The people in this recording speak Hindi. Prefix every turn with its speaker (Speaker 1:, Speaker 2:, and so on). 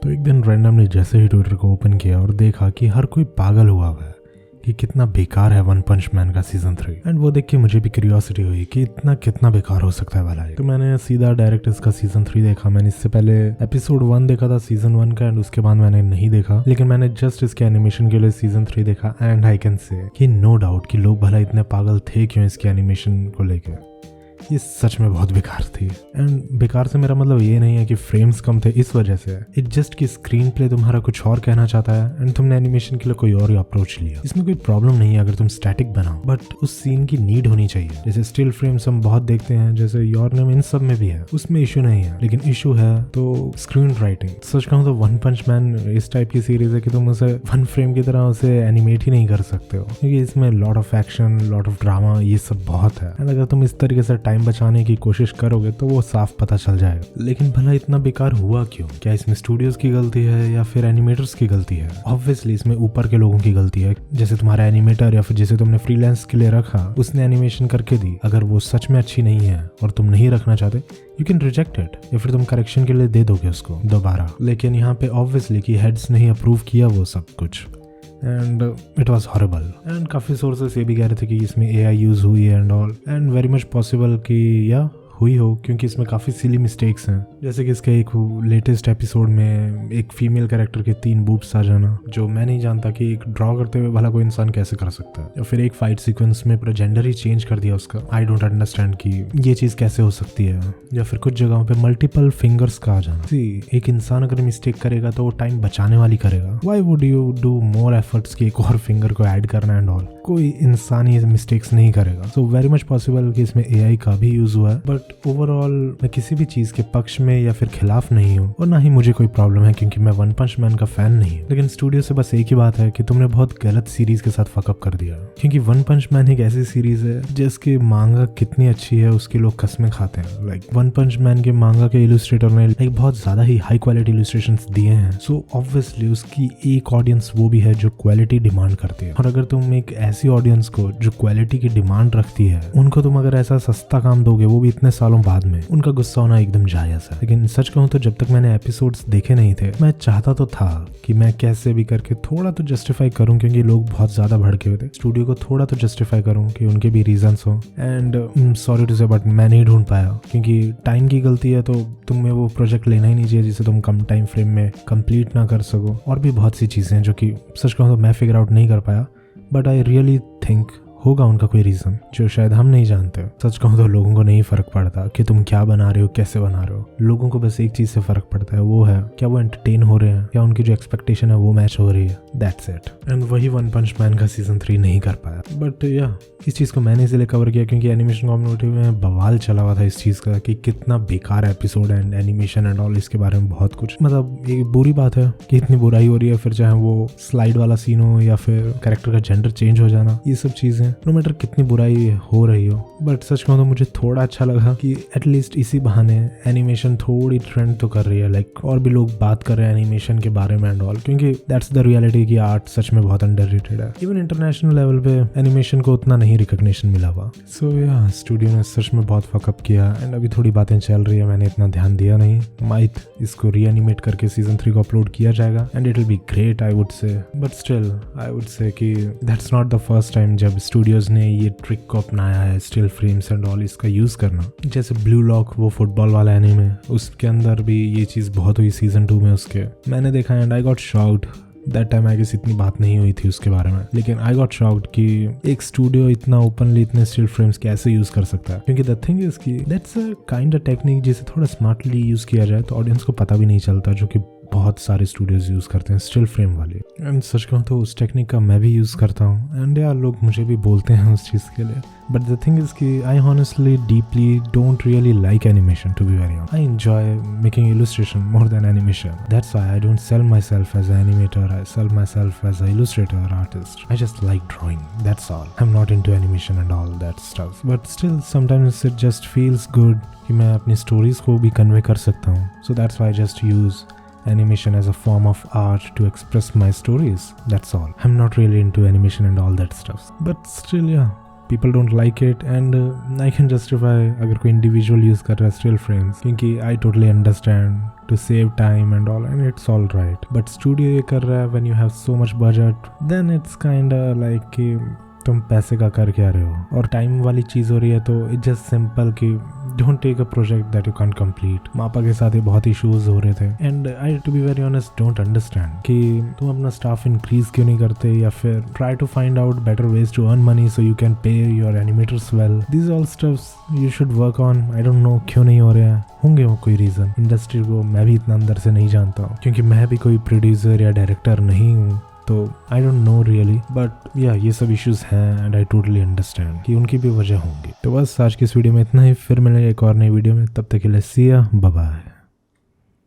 Speaker 1: तो एक दिन रैंडमली जैसे ही ट्विटर को ओपन किया और देखा कि हर कोई पागल हुआ है कि कितना बेकार है वन पंच मैन का सीजन 3। एंड वो देख के मुझे भी क्यूरियोसिटी हुई कि इतना कितना बेकार हो सकता है भला। तो मैंने सीधा डायरेक्ट इसका सीजन 3 देखा। मैंने इससे पहले एपिसोड 1 देखा था सीजन 1 का, एंड उसके बाद मैंने नहीं देखा, लेकिन मैंने जस्ट इसके एनिमेशन के लिए सीजन 3 देखा। एंड आई कैन से कि नो डाउट कि लोग भला इतने पागल थे क्यों इसके एनिमेशन को लेकर। ये सच में बहुत बेकार थी। एंड बेकार से मेरा मतलब ये नहीं है कि फ्रेम्स कम थे इस वजह से, इट जस्ट कि स्क्रीन प्ले तुम्हारा कुछ और कहना चाहता है एंड तुमने एनिमेशन के लिए कोई और ही अप्रोच लिया। इसमें कोई प्रॉब्लम नहीं है अगर तुम स्टैटिक बनाओ, बट उस सीन की नीड होनी चाहिए। जैसे स्टिल फ्रेम्स हम बहुत देखते हैं, जैसे योर नेम, इन सब में भी है, उसमें इशू नहीं है। लेकिन इशू है तो स्क्रीन राइटिंग। सच कहूँ तो वन पंच मैन इस टाइप की सीरीज है कि तुम उसे वन फ्रेम की तरह उसे एनिमेट ही नहीं कर सकते हो, क्योंकि इसमें lot of action, lot of drama, ये सब बहुत है। एंड अगर तुम इस तरीके से टाइम बचाने की कोशिश करोगे तो वो साफ पता चल जाएगा। लेकिन भला इतना बेकार हुआ क्यों? क्या इसमें स्टूडियोज की गलती है या फिर एनिमेटर्स की गलती है? ऑब्वियसली इसमें ऊपर के लोगों की गलती है, जैसे तुम्हारा एनिमेटर या फिर जिसे तुमने फ्रीलांस के लिए रखा, उसने एनिमेशन करके दी। अगर वो सच में अच्छी नहीं है और तुम नहीं रखना चाहते, यू कैन रिजेक्ट इट, या फिर तुम करेक्शन के लिए दे दोगे उसको दोबारा। लेकिन यहाँ पे ऑब्वियसली कि हेड्स ने ही अप्रूव किया वो सब कुछ, and it was horrible. And काफ़ी सोर्सेस ये भी कह रहे थे कि इसमें AI यूज़ हुई है and all, and very much possible कि या हुई हो, क्योंकि इसमें काफ़ी सिली मिस्टेक्स हैं। जैसे कि इसके एक लेटेस्ट एपिसोड में एक फीमेल कैरेक्टर के 3 बूब्स आ जाना, जो मैं नहीं जानता कि एक ड्रॉ करते हुए भला कोई इंसान कैसे कर सकता है। या फिर एक फाइट सीक्वेंस में पूरा जेंडर ही चेंज कर दिया उसका। आई डोंट अंडरस्टैंड कि ये चीज़ कैसे हो सकती है। या फिर कुछ जगहों पे मल्टीपल फिंगर्स का आ जाना। एक इंसान अगर मिस्टेक करेगा तो वो टाइम बचाने वाली करेगा। Why would you do more efforts कि एक और फिंगर को ऐड करना एंड ऑल? कोई इंसान ये मिस्टेक्स नहीं करेगा। सो वेरी मच पॉसिबल कि इसमें AI का भी यूज हुआ है, बट ओवरऑल मैं किसी भी चीज के पक्ष में या फिर खिलाफ नहीं हूँ, और ना ही मुझे कोई प्रॉब्लम है, क्योंकि मैं वन पंच मैन का फैन नहीं हूँ। लेकिन स्टूडियो से बस एक ही बात है कि तुमने बहुत गलत सीरीज के साथ फकअप कर दिया। क्योंकि वन पंच मैन एक ऐसी सीरीज है जिसकी मांगा कितनी अच्छी है उसकी लोग कसमें खाते हैं। लाइक वन पंच मैन के मांगा के इलस्ट्रेटर ने एक बहुत ज्यादा ही हाई क्वालिटी इलस्ट्रेशंस दिए हैं। सो ऑब्वियसली उसकी एक ऑडियंस वो भी है जो क्वालिटी डिमांड करती है। और अगर तुम एक ऐसी ऑडियंस को जो क्वालिटी की डिमांड रखती है, उनको तुम अगर ऐसा सस्ता काम दोगे, वो भी इतने सालों बाद में, उनका गुस्सा होना एकदम जायज है। लेकिन सच कहूं तो जब तक मैंने एपिसोड्स देखे नहीं थे, मैं चाहता तो था कि मैं कैसे भी करके थोड़ा तो जस्टिफाई करूं, क्योंकि लोग बहुत ज्यादा भड़के हुए थे। स्टूडियो को थोड़ा तो जस्टिफाई करूं कि उनके भी रीजंस हो। एंड सॉरी टू से बट मैं नहीं ढूंढ पाया, क्योंकि टाइम की गलती है। तो तुम्हें वो प्रोजेक्ट लेना ही नहीं चाहिए जिसे तुम कम टाइम फ्रेम में कंप्लीट ना कर सको। और भी बहुत सी चीजें जो कि सच कहूं तो मैं फिगर आउट नहीं कर पाया, बट आई रियली थिंक होगा उनका कोई रीजन जो शायद हम नहीं जानते। सच कहूं तो लोगों को नहीं फर्क पड़ता कि तुम क्या बना रहे हो, कैसे बना रहे हो। लोगों को बस एक चीज से फर्क पड़ता है, वो है क्या वो एंटरटेन हो रहे हैं, क्या उनकी जो एक्सपेक्टेशन है वो मैच हो रही है। That's it. एंड वही वन पंच मैन का सीजन 3 नहीं कर पाया। बट या इस चीज को मैंने इसलिए कवर किया क्योंकि एनिमेशन कम्युनिटी में बवाल चला हुआ था इस चीज का कि कितना बेकार episode and animation and all, इसके बारे में बहुत कुछ। मतलब एक बुरी बात है कि इतनी बुराई हो रही है, फिर चाहे वो स्लाइड वाला सीन हो या फिर कैरेक्टर का जेंडर चेंज हो जाना, ये सब चीजें नो मैटर कितनी बुराई हो रही हो। बट सच कहूं तो मुझे थोड़ा अच्छा लगा कि एटलीस्ट इसी बहाने एनिमेशन थोड़ी ट्रेंड तो कर रही है। लाइक और भी लोग बात कर रहे हैं एनिमेशन के बारे में एंड ऑल, क्योंकि दैट्स द रियलिटी कि आर्ट सच में बहुत अंडररेटेड है। इवन इंटरनेशनल लेवल पे एनिमेशन को उतना नहीं रिकॉग्निशन मिला हुआ। सो या स्टूडियो ने सच में बहुत फकअप किया। एंड अभी थोड़ी बातें चल रही है, मैंने इतना ध्यान दिया नहीं। माइट इसको रीएनिमेट करके सीजन 3 को अपलोड किया जाएगा and it will be great I would say. But still I would say कि that's not the first time जब स्टूडियोज ने ये ट्रिक को अपनाया है, स्टिल फ्रेम्स एंड ऑल इसका यूज करना। जैसे ब्लू लॉक, वो फुटबॉल वाला एनीमे, उसके अंदर भी ये चीज बहुत हुई सीजन 2 में उसके। मैंने देखा and I got shocked. That time I guess इतनी बात नहीं हुई थी उसके बारे में, लेकिन आई गॉट शॉक्ड कि एक स्टूडियो इतना ओपनली इतने स्टिल फ्रेम्स कैसे यूज कर सकता है। क्योंकि द थिंग इज कि that's a kind of technique जिसे थोड़ा स्मार्टली यूज किया जाए तो ऑडियंस को पता भी नहीं चलता, जो कि बहुत सारे स्टूडियोज यूज करते हैं स्टिल फ्रेम वाले। एंड सच कहूँ तो उस टेक्निक का मैं भी यूज करता हूँ एंड यार लोग मुझे भी बोलते हैं उस चीज के लिए। बट द थिंग इज कि I honestly deeply don't really like animation, to be very honest. I enjoy making illustration more than animation. That's why I don't sell myself as an animator, I sell myself as a illustrator artist. I just like drawing, that's all. I am not into animation and all that stuff, but still sometimes it just feels good कि मैं अपनी स्टोरीज को भी कन्वे कर सकता हूँ। So that's why I just use animation as a form of art to express my stories. That's all. I'm not really into animation and all that stuff. But still, yeah, people don't like it and I can justify अगर कोई individual use कर रहा है still frames, क्योंकि I totally understand to save time and all, and it's all right. But studio ये कर रहा है when you have so much budget, then it's kinda like कि तुम पैसे का कर क्या रहे हो, और टाइम वाली चीज़ हो रही है तो इट्स जस्ट सिंपल कि don't take a project that you can't complete. मापा के साथ ये बहुत इश्यूज हो रहे थे, and I to be very honest don't understand कि तुम अपना स्टाफ इंक्रीज क्यों नहीं करते, या फिर try to find out better ways to earn money so you can pay your animators well. This all stuffs you should work on. I don't know क्यों नहीं हो रहे हैं, होंगे वो कोई रीज़न। इंडस्ट्री को मैं भी इतना अंदर से नहीं जानता हूँ क्योंकि मैं भी कोई प्रोड्यूसर या डायरेक्टर नहीं हूँ, तो आई डोंट नो रियली, बट या ये सब इश्यूज हैं एंड आई टोटली अंडरस्टैंड कि उनकी भी वजह होंगी। तो बस आज की इस वीडियो में इतना ही, फिर मिलेंगे एक और नई वीडियो में, तब तक के लिए सी या बाय बाय।